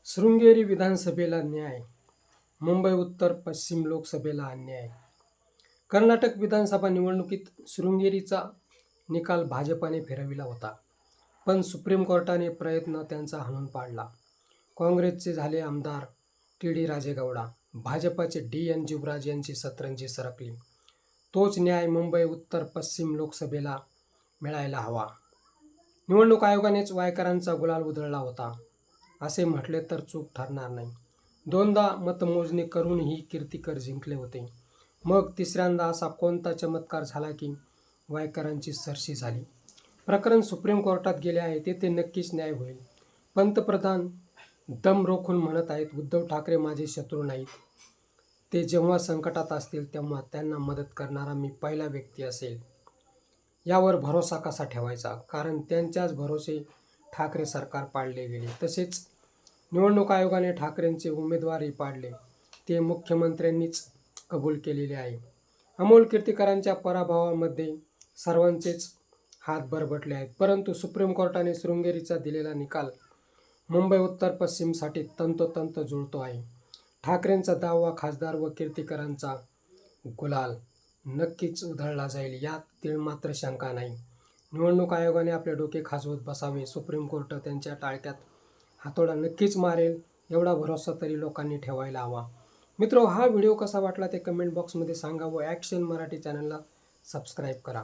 शृंगेरी विधानसभेला न्याय, मुंबई उत्तर पश्चिम लोकसभेला अन्याय. कर्नाटक विधानसभा निवडणुकीत शृंगेरीचा निकाल भाजपाने फिरविला होता, पण सुप्रीम कोर्टाने प्रयत्न त्यांचा हाणून पाडला. काँग्रेसचे झाले आमदार टी.डी. राजेगौडा, भाजपाचे डी.एन. जीवराज यांची सतरंजी सरकली. तोच न्याय मुंबई उत्तर पश्चिम लोकसभेला मिळायला हवा. निवडणूक आयोगानेच वायकरांचा गुलाल उधळला होता असे म्हटले तर चूक ठरणार नाही. दोनदा मतमोजणी करूनही कीर्तिकर जिंकले होते. मग तिसऱ्यांदा असा कोणता चमत्कार झाला की वायकरांची सरशी झाली? प्रकरण सुप्रीम कोर्टात गेले आहे, तेथे नक्कीच न्याय होईल. पंतप्रधान दम रोखून म्हणत आहेत, उद्धव ठाकरे माझे शत्रू नाहीत. ते जेव्हा संकटात असतील तेव्हा त्यांना मदत करणारा मी पहिला व्यक्ती असेल. यावर भरोसा कसा ठेवायचा? कारण त्यांच्याच भरोसे ठाकरे सरकार पाडले गेले. तसेच निवडणूक आयोगाने ठाकरेंचे उमेदवारही पाडले, ते मुख्यमंत्र्यांनीच कबूल केलेले आहे. अमोल कीर्तिकरांच्या पराभवामध्ये सर्वांचेच हात बरबटले आहेत. परंतु सुप्रीम कोर्टाने शृंगेरीचा दिलेला निकाल मुंबई उत्तर पश्चिमसाठी तंतोतंत जुळतो आहे. ठाकरेंचा 10वा खासदार व कीर्तिकरांचा गुलाल नक्कीच उधळला जाईल, यात तीळमात्र शंका नाही. निवडणूक आयोगाने आपले डोके खाजवत बसावे. सुप्रीम कोर्ट त्यांच्या टाळक्यात हातोडा नक्कीच मारेल, एवढा भरोसा तरी लोकांनी ठेवायला हवा. मित्रो, हा व्हिडिओ कसा वाटला ते कमेंट बॉक्समध्ये सांगा व ॲक्शन मराठी चॅनलला सबस्क्राईब करा.